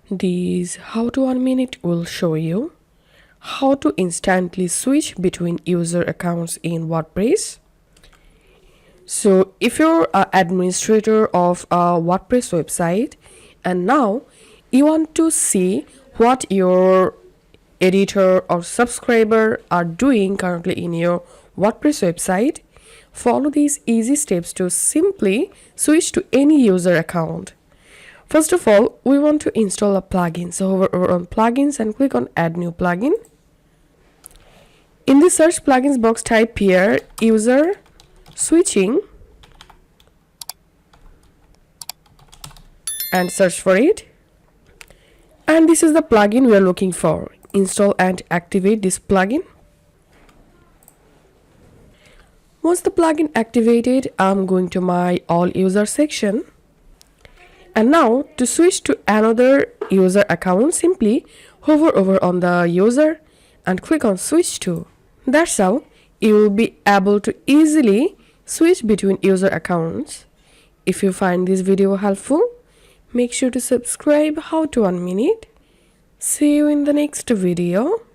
This how to 1 minute will show you how to instantly switch between user accounts in WordPress. So if you're an administrator of a WordPress website and now you want to see what your editor or subscriber are doing currently in your WordPress website, follow these easy steps to simply switch to any user account. First of all, we want to install a plugin. So hover over on plugins and click on add new plugin. In the search plugins box, type here user switching and search for it. And this is the plugin we are looking for. Install and activate this plugin. Once the plugin activated, I'm going to my all user section. And now to switch to another user account, simply hover over on the user and click on switch to. That's how you will be able to easily switch between user accounts. If you find this video helpful, make sure to subscribe how to 1 minute. See you in the next video.